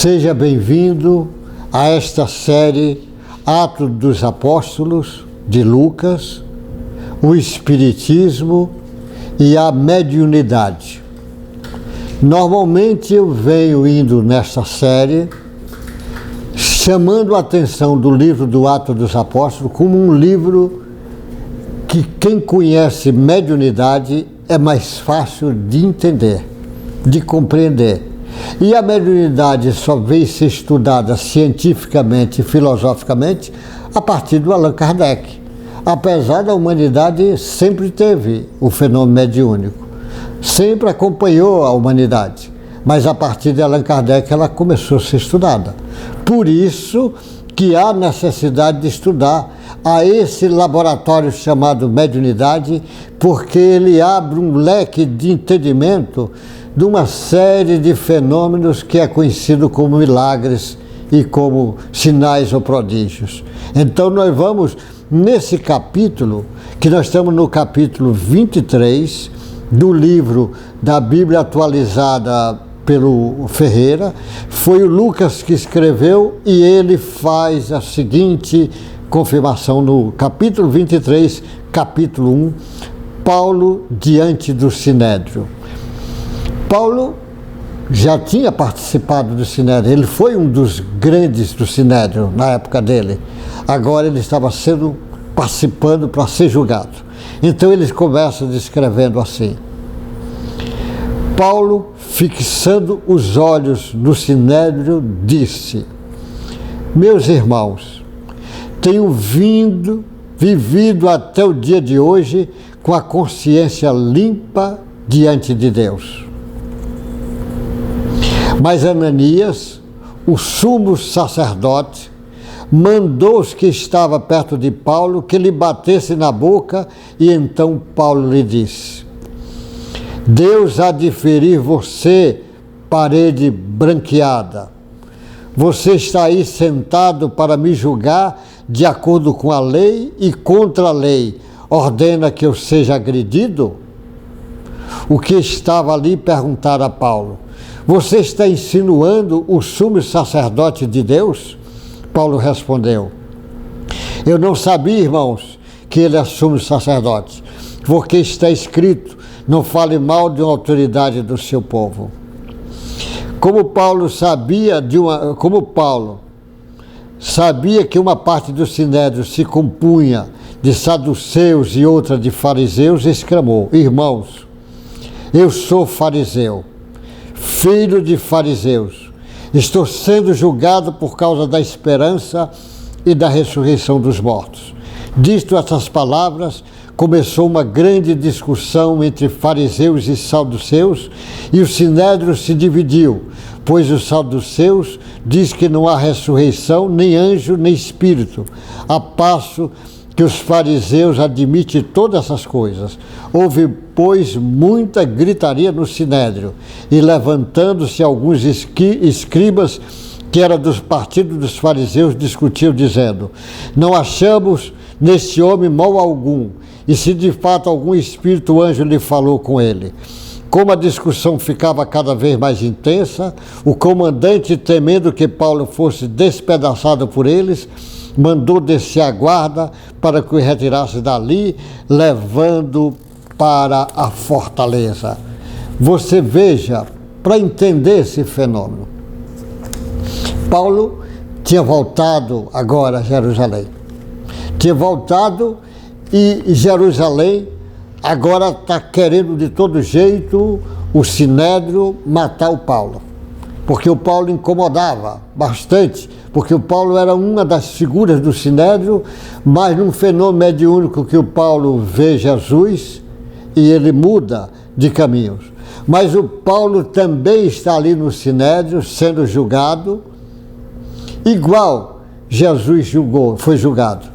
Seja bem-vindo a esta série Atos dos Apóstolos, de Lucas, o Espiritismo e a Mediunidade. Normalmente eu venho indo nesta série chamando a atenção do livro do Atos dos Apóstolos como um livro que quem conhece mediunidade é mais fácil de entender, de compreender. E a mediunidade só veio ser estudada cientificamente e filosoficamente a partir do Allan Kardec. Apesar da humanidade sempre teve o fenômeno mediúnico, sempre acompanhou a humanidade, mas a partir de Allan Kardec ela começou a ser estudada. Por isso que há necessidade de estudar a esse laboratório chamado mediunidade, porque ele abre um leque de entendimento de uma série de fenômenos que é conhecido como milagres e como sinais ou prodígios. Então nós vamos nesse capítulo, que nós estamos no capítulo 23 do livro da Bíblia atualizada pelo Ferreira. Foi o Lucas que escreveu e ele faz a seguinte confirmação no capítulo 23, capítulo 1, Paulo diante do Sinédrio. Paulo já tinha participado do Sinédrio, ele foi um dos grandes do Sinédrio na época dele. Agora ele estava participando para ser julgado. Então ele começa descrevendo assim: Paulo, fixando os olhos no Sinédrio, disse: meus irmãos, tenho vivido até o dia de hoje com a consciência limpa diante de Deus. Mas Ananias, o sumo sacerdote, mandou os que estavam perto de Paulo que lhe batessem na boca, e então Paulo lhe disse: Deus há de ferir você, parede branqueada. Você está aí sentado para me julgar de acordo com a lei e contra a lei. Ordena que eu seja agredido? O que estava ali perguntaram a Paulo: você está insinuando o sumo sacerdote de Deus? Paulo respondeu: eu não sabia, irmãos, que ele é sumo sacerdote, porque está escrito: não fale mal de uma autoridade do seu povo. Como Paulo sabia que uma parte do Sinédrio se compunha de saduceus e outra de fariseus, exclamou: irmãos, eu sou fariseu, filho de fariseus. Estou sendo julgado por causa da esperança e da ressurreição dos mortos. Dito essas palavras, começou uma grande discussão entre fariseus e saduceus, e o Sinédrio se dividiu, pois os saduceus diz que não há ressurreição, nem anjo, nem espírito, a passo que os fariseus admitem todas essas coisas. Houve, pois, muita gritaria no Sinédrio, e levantando-se alguns escribas, que eram dos partidos dos fariseus, discutiam, dizendo: não achamos neste homem mal algum, e se de fato algum espírito anjo lhe falou com ele. Como a discussão ficava cada vez mais intensa, o comandante, temendo que Paulo fosse despedaçado por eles, mandou descer a guarda para que o retirasse dali, levando para a fortaleza. Você veja, para entender esse fenômeno, Paulo tinha voltado agora a Jerusalém. Tinha voltado e Jerusalém agora está querendo de todo jeito o Sinédrio matar o Paulo. Porque o Paulo incomodava bastante, porque o Paulo era uma das figuras do Sinédrio, mas num fenômeno mediúnico que o Paulo vê Jesus e ele muda de caminhos. Mas o Paulo também está ali no Sinédrio sendo julgado, igual Jesus foi julgado.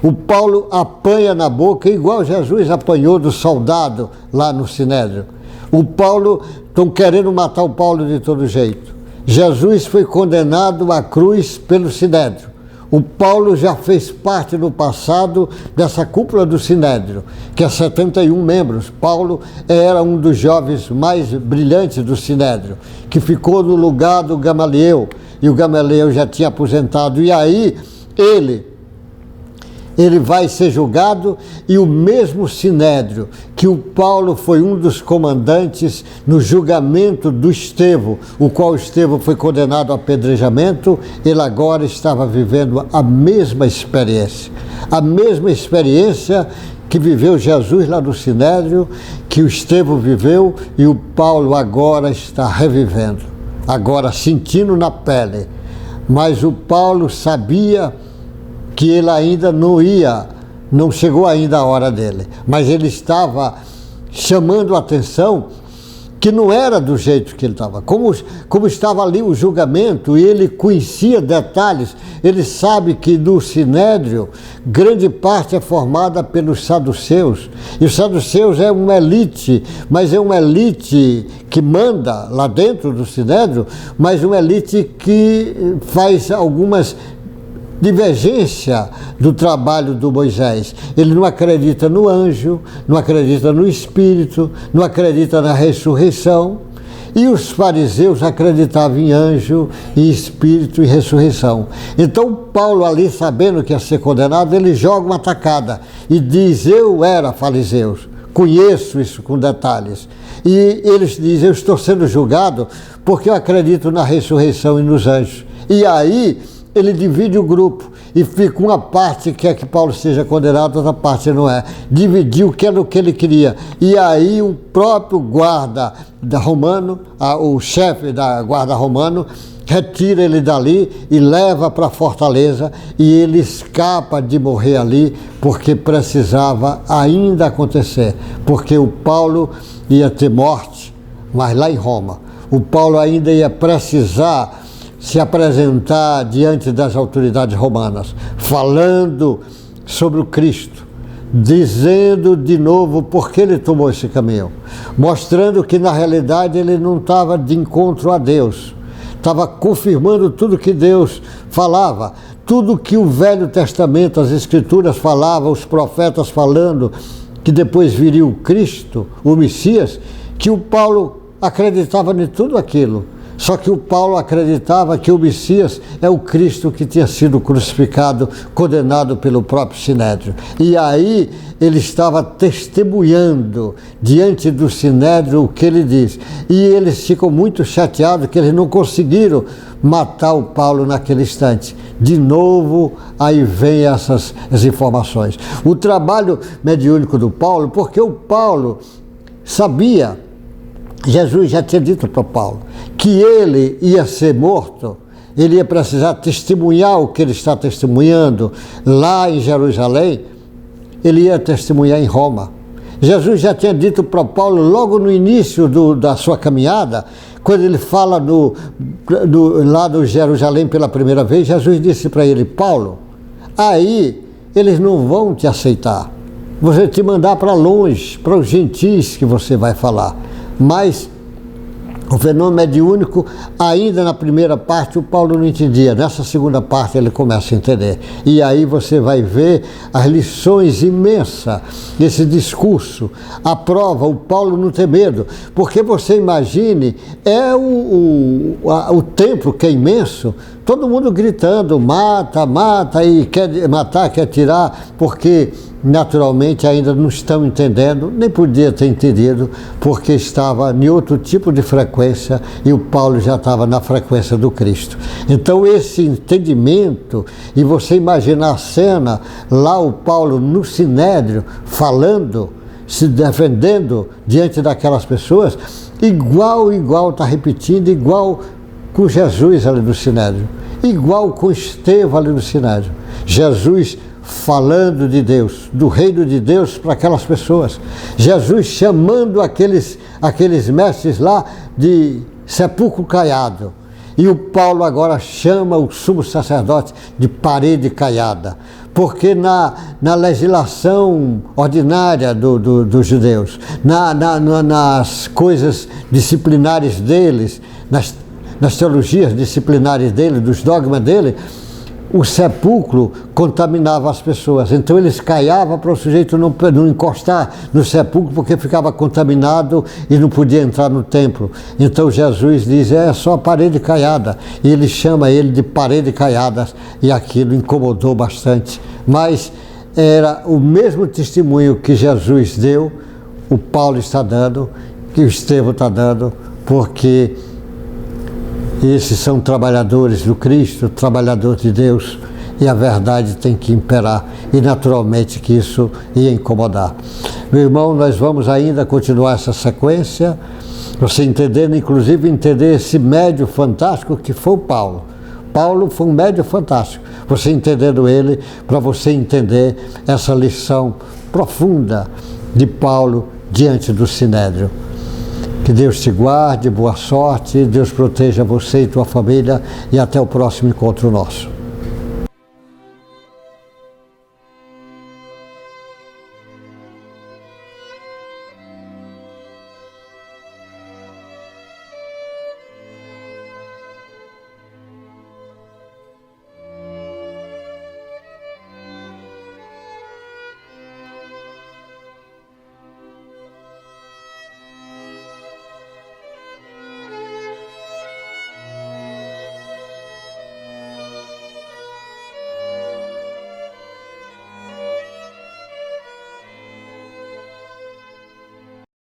O Paulo apanha na boca, igual Jesus apanhou do soldado lá no Sinédrio. O Paulo, estão querendo matar o Paulo de todo jeito. Jesus foi condenado à cruz pelo Sinédrio. O Paulo já fez parte no passado dessa cúpula do Sinédrio, que é 71 membros. Paulo era um dos jovens mais brilhantes do Sinédrio, que ficou no lugar do Gamaliel. e o Gamaliel já tinha aposentado. E aí ele vai ser julgado, e o mesmo Sinédrio, que o Paulo foi um dos comandantes no julgamento do Estevão, o qual Estevão foi condenado ao apedrejamento, ele agora estava vivendo a mesma experiência que viveu Jesus lá no Sinédrio, que o Estevão viveu, e o Paulo agora está revivendo, agora sentindo na pele. Mas o Paulo sabia que ele ainda não chegou ainda a hora dele, mas ele estava chamando a atenção que não era do jeito que ele estava. Como estava ali o julgamento, e ele conhecia detalhes, ele sabe que no Sinédrio, grande parte é formada pelos saduceus, e os saduceus é uma elite, mas é uma elite que manda lá dentro do Sinédrio, mas uma elite que faz algumas divergência do trabalho do Moisés. Ele não acredita no anjo, não acredita no Espírito, não acredita na ressurreição. E os fariseus acreditavam em anjo, em Espírito e ressurreição. Então Paulo, ali sabendo que ia ser condenado, ele joga uma tacada e diz: eu era fariseu, conheço isso com detalhes. E eles dizem: eu estou sendo julgado porque eu acredito na ressurreição e nos anjos. E aí ele divide o grupo, e fica uma parte quer que Paulo seja condenado, outra parte não é. Dividiu, que era o que ele queria. E aí o próprio guarda romano, o chefe da guarda romano, retira ele dali e leva para a fortaleza, e ele escapa de morrer ali, porque precisava ainda acontecer, porque o Paulo ia ter morte, mas lá em Roma. O Paulo ainda ia precisar se apresentar diante das autoridades romanas, falando sobre o Cristo, dizendo de novo por que ele tomou esse caminho, mostrando que na realidade ele não estava de encontro a Deus, estava confirmando tudo que Deus falava, tudo que o Velho Testamento, as Escrituras falavam, os profetas falando, que depois viria o Cristo, o Messias, que o Paulo acreditava em tudo aquilo. Só que o Paulo acreditava que o Messias é o Cristo que tinha sido crucificado, condenado pelo próprio Sinédrio. E aí ele estava testemunhando diante do Sinédrio o que ele diz. E eles ficam muito chateados que eles não conseguiram matar o Paulo naquele instante. De novo, aí vem essas informações. O trabalho mediúnico do Paulo, porque o Paulo sabia, Jesus já tinha dito para Paulo, que ele ia ser morto, ele ia precisar testemunhar o que ele está testemunhando lá em Jerusalém, ele ia testemunhar em Roma. Jesus já tinha dito para Paulo, logo no início da sua caminhada, quando ele fala lá do Jerusalém pela primeira vez, Jesus disse para ele: Paulo, aí eles não vão te aceitar, vou te mandar para longe, para os gentis que você vai falar. Mas o fenômeno mediúnico, ainda na primeira parte, o Paulo não entendia. Nessa segunda parte ele começa a entender. E aí você vai ver as lições imensas desse discurso. A prova, o Paulo não tem medo. Porque você imagine, é o templo que é imenso, todo mundo gritando, mata, mata, e quer matar, quer tirar, porque naturalmente ainda não estão entendendo, nem podia ter entendido, porque estava em outro tipo de frequência e o Paulo já estava na frequência do Cristo. Então esse entendimento, e você imaginar a cena, lá o Paulo no Sinédrio, falando, se defendendo diante daquelas pessoas, igual está repetindo, igual com Jesus ali no Sinédrio, igual com Estevão ali no Sinédrio. Jesus falando de Deus, do reino de Deus para aquelas pessoas. Jesus chamando aqueles mestres lá de sepulcro caiado. E o Paulo agora chama o sumo sacerdote de parede caiada. Porque na legislação ordinária dos judeus, nas coisas disciplinares deles, nas teologias disciplinares dele, dos dogmas dele, o sepulcro contaminava as pessoas. Então eles caiavam para o sujeito não encostar no sepulcro, porque ficava contaminado e não podia entrar no templo. Então Jesus diz, é só a parede caiada. E ele chama ele de parede caiada, e aquilo incomodou bastante. Mas era o mesmo testemunho que Jesus deu, o Paulo está dando, que o Estevão está dando, porque esses são trabalhadores do Cristo, trabalhadores de Deus, e a verdade tem que imperar, e naturalmente que isso ia incomodar. Meu irmão, nós vamos ainda continuar essa sequência, você entendendo, inclusive entender esse médio fantástico que foi o Paulo. Paulo foi um médio fantástico, você entendendo ele, para você entender essa lição profunda de Paulo diante do Sinédrio. Que Deus te guarde, boa sorte, Deus proteja você e tua família, e até o próximo encontro nosso.